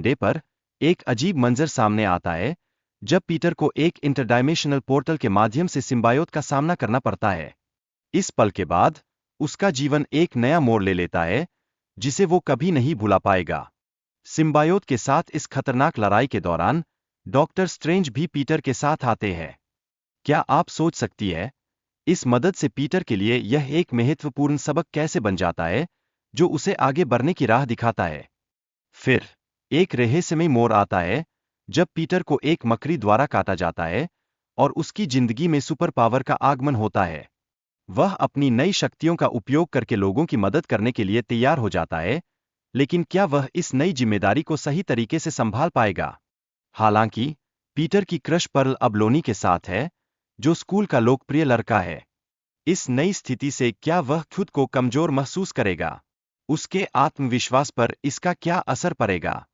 Day पर एक अजीब मंजर सामने आता है जब पीटर को एक इंटरडायमेंशनल पोर्टल के माध्यम से सिम्बायोट का सामना करना पड़ता है। इस पल के बाद उसका जीवन एक नया मोड़ ले लेता है जिसे वो कभी नहीं भुला पाएगा। सिम्बायोट के साथ इस खतरनाक लड़ाई के दौरान डॉक्टर स्ट्रेंज भी पीटर के साथ आते हैं। क्या आप सोच सकती है, इस मदद से पीटर के लिए यह एक महत्वपूर्ण सबक कैसे बन जाता है जो उसे आगे बढ़ने की राह दिखाता है। फिर एक रहस्यमय मोड़ आता है जब पीटर को एक मकड़ी द्वारा काटा जाता है और उसकी जिंदगी में सुपर पावर का आगमन होता है। वह अपनी नई शक्तियों का उपयोग करके लोगों की मदद करने के लिए तैयार हो जाता है, लेकिन क्या वह इस नई जिम्मेदारी को सही तरीके से संभाल पाएगा? हालांकि पीटर की क्रश पर्ल अब लोनी के साथ है, जो स्कूल का लोकप्रिय लड़का है। इस नई स्थिति से क्या वह खुद को कमजोर महसूस करेगा? उसके आत्मविश्वास पर इसका क्या असर पड़ेगा?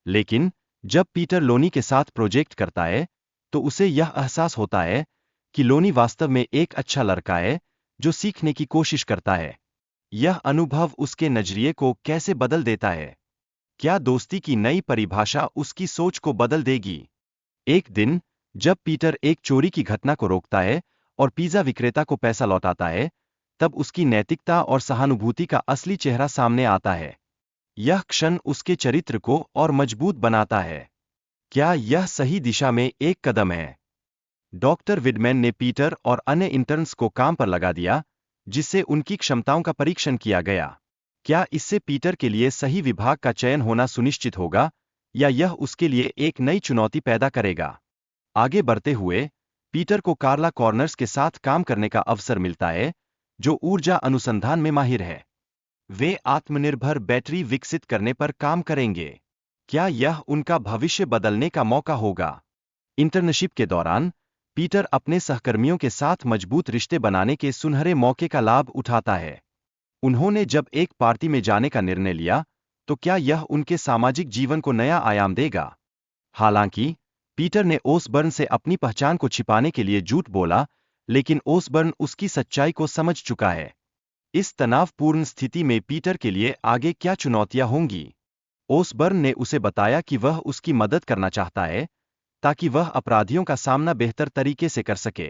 लेकिन जब पीटर लोनी के साथ प्रोजेक्ट करता है तो उसे यह एहसास होता है कि लोनी वास्तव में एक अच्छा लड़का है जो सीखने की कोशिश करता है। यह अनुभव उसके नजरिए को कैसे बदल देता है? क्या दोस्ती की नई परिभाषा उसकी सोच को बदल देगी? एक दिन जब पीटर एक चोरी की घटना को रोकता है और पिज्जा विक्रेता को पैसा लौटाता है, तब उसकी नैतिकता और सहानुभूति का असली चेहरा सामने आता है। यह क्षण उसके चरित्र को और मजबूत बनाता है। क्या यह सही दिशा में एक कदम है? डॉक्टर विडमैन ने पीटर और अन्य इंटर्न्स को काम पर लगा दिया, जिससे उनकी क्षमताओं का परीक्षण किया गया। क्या इससे पीटर के लिए सही विभाग का चयन होना सुनिश्चित होगा, या यह उसके लिए एक नई चुनौती पैदा करेगा? आगे बढ़ते हुए पीटर को कार्ला कॉर्नर्स के साथ काम करने का अवसर मिलता है, जो ऊर्जा अनुसंधान में माहिर है। वे आत्मनिर्भर बैटरी विकसित करने पर काम करेंगे। क्या यह उनका भविष्य बदलने का मौका होगा? इंटर्नशिप के दौरान पीटर अपने सहकर्मियों के साथ मजबूत रिश्ते बनाने के सुनहरे मौके का लाभ उठाता है। उन्होंने जब एक पार्टी में जाने का निर्णय लिया, तो क्या यह उनके सामाजिक जीवन को नया आयाम देगा? हालांकि पीटर ने ओसबर्न से अपनी पहचान को छिपाने के लिए झूठ बोला, लेकिन ओसबर्न उसकी सच्चाई को समझ चुका है। इस तनावपूर्ण स्थिति में पीटर के लिए आगे क्या चुनौतियां होंगी? ओसबर्न ने उसे बताया कि वह उसकी मदद करना चाहता है ताकि वह अपराधियों का सामना बेहतर तरीके से कर सके,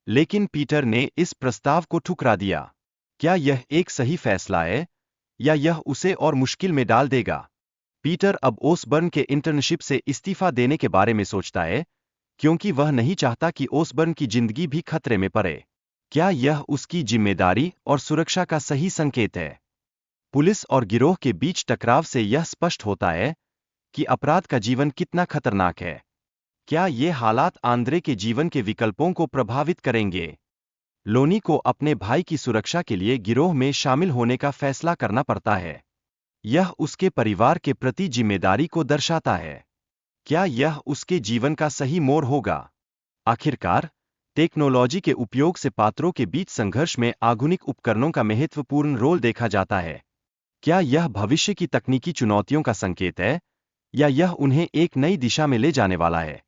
लेकिन पीटर ने इस प्रस्ताव को ठुकरा दिया। क्या यह एक सही फैसला है, या यह उसे और मुश्किल में डाल देगा? पीटर अब ओसबर्न के इंटर्नशिप से इस्तीफा देने के बारे में सोचता है, क्योंकि वह नहीं चाहता कि ओसबर्न की जिंदगी भी खतरे में पड़े। क्या यह उसकी जिम्मेदारी और सुरक्षा का सही संकेत है? पुलिस और गिरोह के बीच टकराव से यह स्पष्ट होता है कि अपराध का जीवन कितना खतरनाक है। क्या ये हालात आंद्रे के जीवन के विकल्पों को प्रभावित करेंगे? लोनी को अपने भाई की सुरक्षा के लिए गिरोह में शामिल होने का फैसला करना पड़ता है। यह उसके परिवार के प्रति जिम्मेदारी को दर्शाता है। क्या यह उसके जीवन का सही मोड़ होगा? आखिरकार टेक्नोलॉजी के उपयोग से पात्रों के बीच संघर्ष में आधुनिक उपकरणों का महत्वपूर्ण रोल देखा जाता है। क्या यह भविष्य की तकनीकी चुनौतियों का संकेत है, या यह उन्हें एक नई दिशा में ले जाने वाला है?